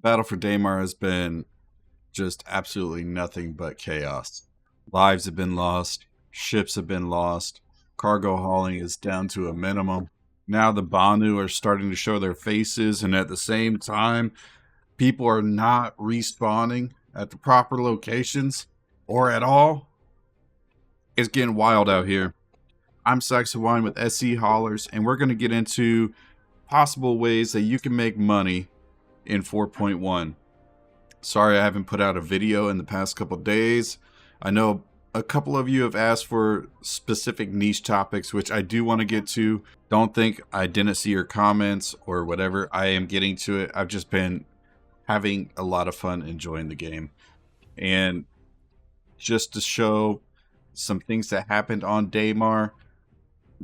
Battle for Daymar has been just absolutely nothing but chaos. Lives have been lost, ships have been lost, cargo hauling is down to a minimum. Now the Banu are starting to show their faces, and at the same time, people are not respawning at the proper locations or at all. It's getting wild out here. I'm Saxawine with SC Haulers, and we're going to get into possible ways that you can make money in 4.1. Sorry I haven't put out a video in the past couple days. I know a couple of you have asked for specific niche topics, which I do want to get to. Don't think I didn't see your comments or whatever. I am getting to it. I've just been having a lot of fun enjoying the game. And just to show some things that happened on Daymar,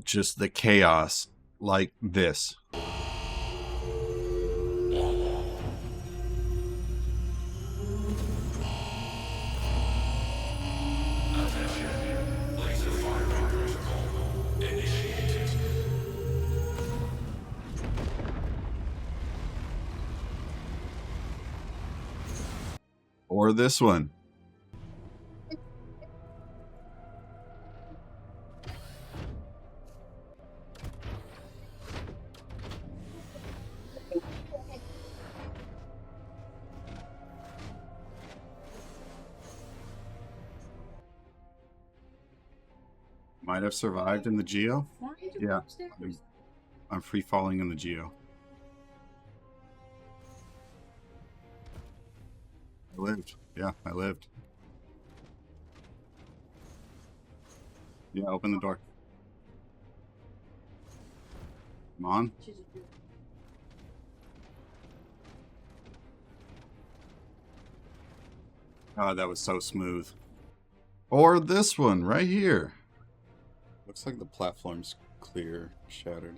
just the chaos like this. Or this one. Might have survived in the Geo. Yeah, I'm free falling in the Geo. I lived. Yeah, I lived. Yeah, open the door. Come on. God, that was so smooth. Or this one right here. Looks like the platform's clear, shattered.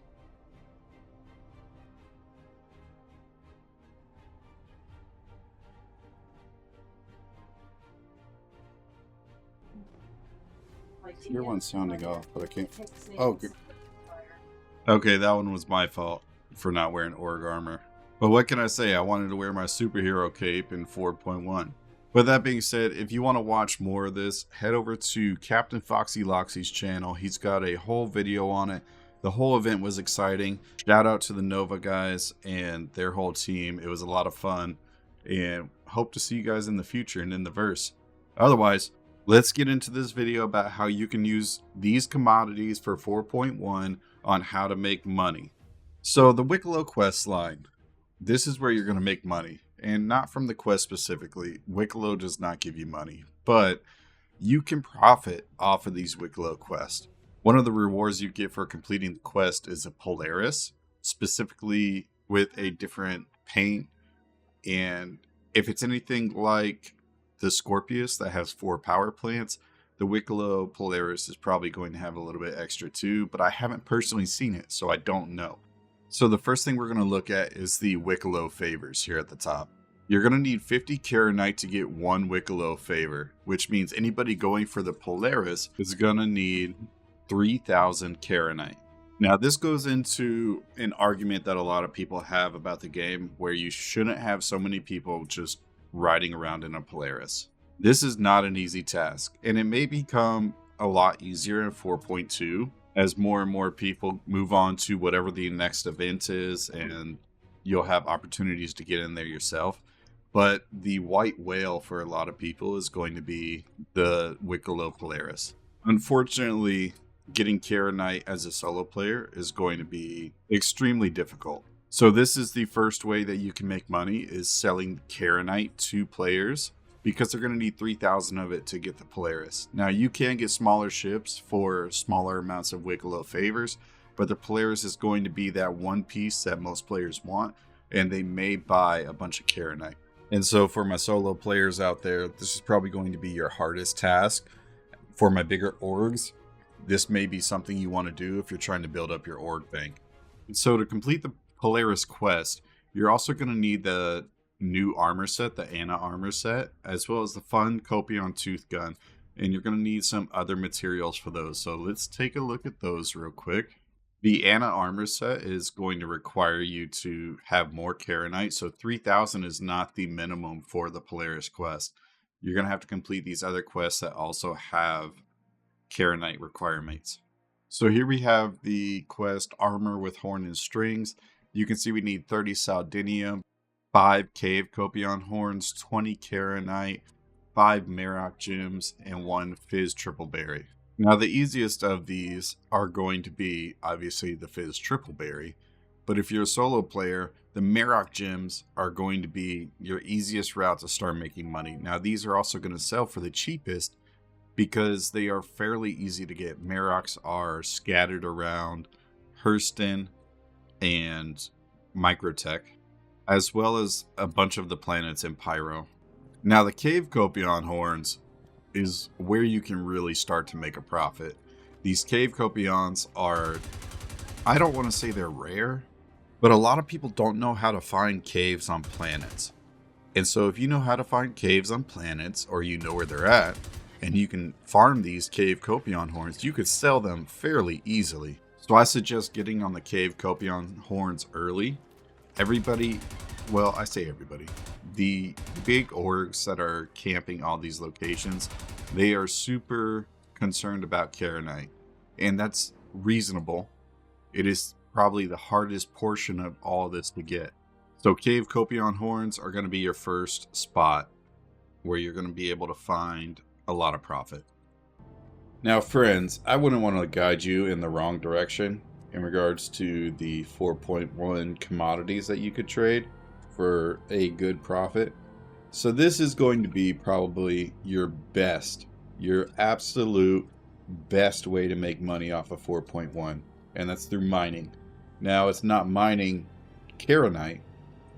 Your one's sounding off, but I can't. Oh, good. Okay, that one was my fault for not wearing org armor. But what can I say? I wanted to wear my superhero cape in 4.1. With that being said, if you want to watch more of this, head over to Captain Foxy Loxy's channel. He's got a whole video on it. The whole event was exciting. Shout out to the Nova guys and their whole team. It was a lot of fun. And hope to see you guys in the future and in the verse. Otherwise, let's get into this video about how you can use these commodities for 4.1 on how to make money. So the wicko quest line. This is where you're going to make money. And not from the quest specifically. Wicko does not give you money, but you can profit off of these wicko quests. One of the rewards you get for completing the quest is a Polaris, specifically with a different paint. And if it's anything like the Scorpius that has 4 power plants, the wicko Polaris is probably going to have a little bit extra too, but I haven't personally seen it, so I don't know. So the first thing we're going to look at is the wicko favors here at the top. You're going to need 50 Caranite to get 1 wicko favor, which means anybody going for the Polaris is going to need 3,000 Caranite. Now this goes into an argument that a lot of people have about the game where you shouldn't have so many people just riding around in a Polaris. This is not an easy task, and it may become a lot easier in 4.2 as more and more people move on to whatever the next event is, and you'll have opportunities to get in there yourself. But the white whale for a lot of people is going to be the wicko Polaris. Unfortunately, getting Caranite as a solo player is going to be extremely difficult. So this is the first way that you can make money, is selling Caranite to players, because they're going to need 3,000 of it to get the Polaris. Now you can get smaller ships for smaller amounts of wicko favors, but the Polaris is going to be that one piece that most players want, and they may buy a bunch of Caranite. And so for my solo players out there, this is probably going to be your hardest task. For my bigger orgs, this may be something you want to do if you're trying to build up your org bank. And so to complete the Polaris quest, you're also going to need the new armor set, the Anna armor set, as well as the fun Copion tooth gun, and you're going to need some other materials for those. So let's take a look at those real quick. The Anna armor set is going to require you to have more Caranite, so 3,000 is not the minimum for the Polaris quest. You're going to have to complete these other quests that also have Caranite requirements. So here we have the quest Armor with Horn and Strings. You can see we need 30 Saldinium, 5 Cave Copion Horns, 20 Caranite, 5 Marrock Gems, and 1 Fizz Triple Berry. Now the easiest of these are going to be obviously the Fizz Triple Berry, but if you're a solo player, the Marrock Gems are going to be your easiest route to start making money. Now these are also going to sell for the cheapest because they are fairly easy to get. Marrocks are scattered around Hurston and Microtech, as well as a bunch of the planets in Pyro. Now the Cave Copion Horns is where you can really start to make a profit. These Cave Copions are, I don't want to say they're rare, but a lot of people don't know how to find caves on planets. And so if you know how to find caves on planets, or you know where they're at, and you can farm these Cave Copion Horns, you could sell them fairly easily. So I suggest getting on the Cave Copion Horns early. Everybody, well, I say everybody, the big orgs that are camping all these locations, they are super concerned about Caranite, and that's reasonable. It is probably the hardest portion of all of this to get. So Cave Copion Horns are going to be your first spot where you're going to be able to find a lot of profit. Now friends, I wouldn't want to guide you in the wrong direction in regards to the 4.1 commodities that you could trade for a good profit. So this is going to be probably your absolute best way to make money off of 4.1, and that's through mining. Now it's not mining Caranite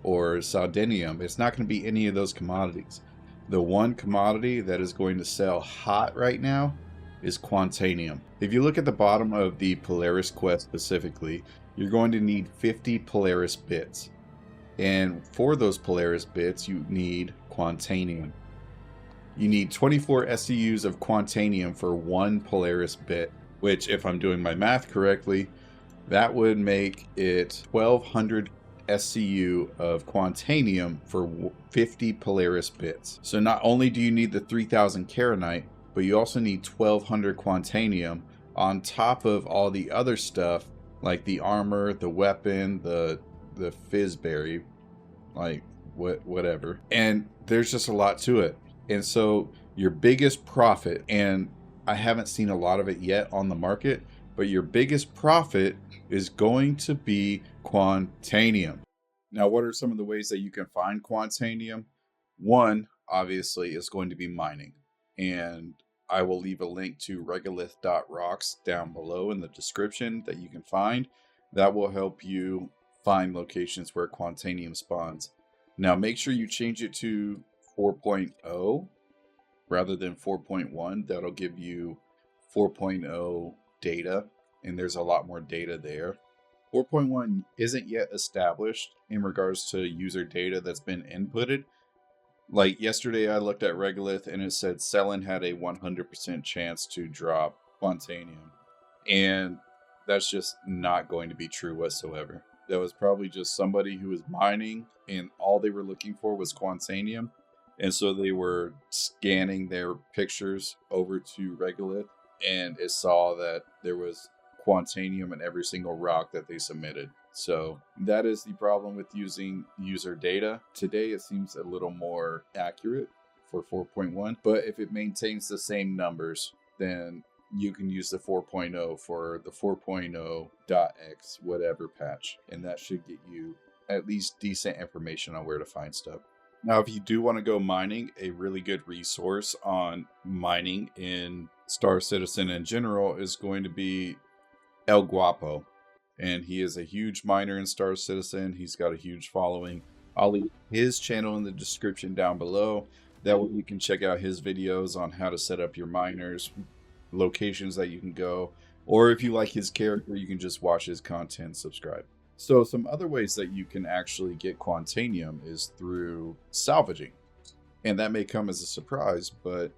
or Saldinium. It's not going to be any of those commodities. The one commodity that is going to sell hot right now is Quantanium. If you look at the bottom of the Polaris quest specifically, you're going to need 50 Polaris bits. And for those Polaris bits, you need Quantanium. You need 24 SCUs of Quantanium for one Polaris bit, which, if I'm doing my math correctly, that would make it 1200 SCU of Quantanium for 50 Polaris bits. So not only do you need the 3000 Caranite, but you also need 1200 Quantanium on top of all the other stuff like the armor, the weapon, the Fizzberry, like whatever. And there's just a lot to it. And so your biggest profit, and I haven't seen a lot of it yet on the market, but your biggest profit is going to be Quantanium. Now, what are some of the ways that you can find Quantanium? One, obviously, is going to be mining. And I will leave a link to regolith.rocks down below in the description that you can find. That will help you find locations where Quantanium spawns. Now, make sure you change it to 4.0 rather than 4.1. That'll give you 4.0 data, and there's a lot more data there. 4.1 isn't yet established in regards to user data that's been inputted. Like yesterday I looked at Regolith and it said Selin had a 100% chance to drop Quantanium. And that's just not going to be true whatsoever. That was probably just somebody who was mining and all they were looking for was Quantanium. And so they were scanning their pictures over to Regolith and it saw that there was Quantanium in every single rock that they submitted. So that is the problem with using user data. Today it seems a little more accurate for 4.1, but if it maintains the same numbers, then you can use the 4.0 for the 4.0.x whatever patch, and that should get you at least decent information on where to find stuff. Now, if you do want to go mining, a really good resource on mining in Star Citizen in general is going to be Elguapoe. And he is a huge miner in Star Citizen. He's got a huge following. I'll leave his channel in the description down below. That way you can check out his videos on how to set up your miners, locations that you can go. Or if you like his character, you can just watch his content, subscribe. So some other ways that you can actually get Quantanium is through salvaging. And that may come as a surprise, but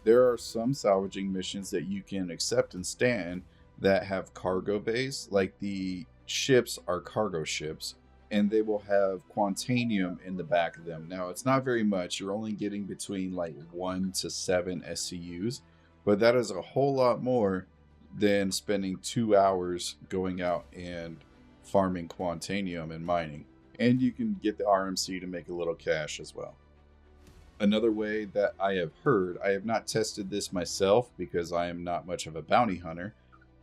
there are some salvaging missions that you can accept and stand that have cargo bays. Like the ships are cargo ships, and they will have Quantanium in the back of them. Now, it's not very much. You're only getting between like 1 to 7 SCUs, but that is a whole lot more than spending 2 hours going out and farming Quantanium and mining. And you can get the RMC to make a little cash as well. Another way that I have heard, I have not tested this myself because I am not much of a bounty hunter,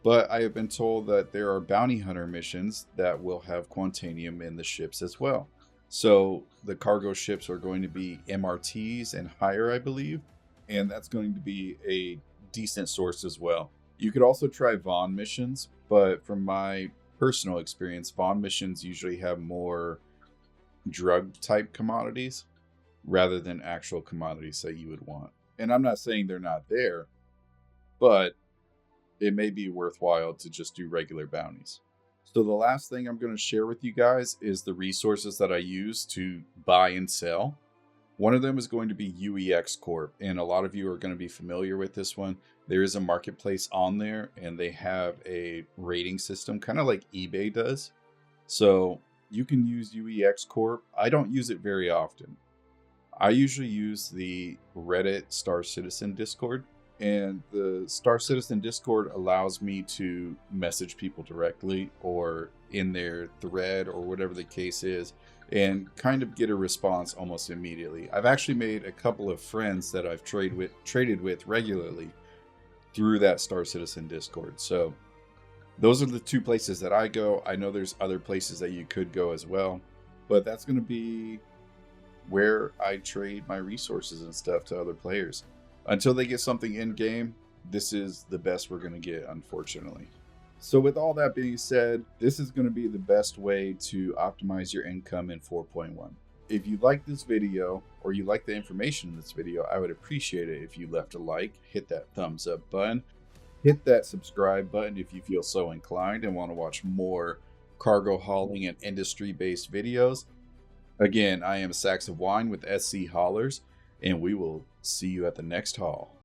but I have been told that there are bounty hunter missions that will have Quantanium in the ships as well. So the cargo ships are going to be MRTs and higher, I believe, and that's going to be a decent source as well. You could also try Vaughn missions, but from my personal experience, Vaughn missions usually have more drug type commodities rather than actual commodities that you would want. And I'm not saying they're not there, but it may be worthwhile to just do regular bounties. So the last thing I'm going to share with you guys is the resources that I use to buy and sell. One of them is going to be UEX Corp, and a lot of you are going to be familiar with this one. There is a marketplace on there, and they have a rating system, kind of like eBay does. So you can use UEX Corp. I don't use it very often. I usually use the Reddit Star Citizen Discord, and the Star Citizen Discord allows me to message people directly or in their thread or whatever the case is, and kind of get a response almost immediately. I've actually made a couple of friends that I've traded with regularly through that Star Citizen Discord. So those are the two places that I go. I know there's other places that you could go as well, but that's going to be where I trade my resources and stuff to other players. Until they get something in game, this is the best we're going to get, unfortunately. So with all that being said, this is going to be the best way to optimize your income in 4.1. If you like this video or you like the information in this video, I would appreciate it if you left a like, hit that thumbs up button, hit that subscribe button if you feel so inclined and want to watch more cargo hauling and industry-based videos. Again, I am Sacks of Wine with SC Haulers, and we will see you at the next haul.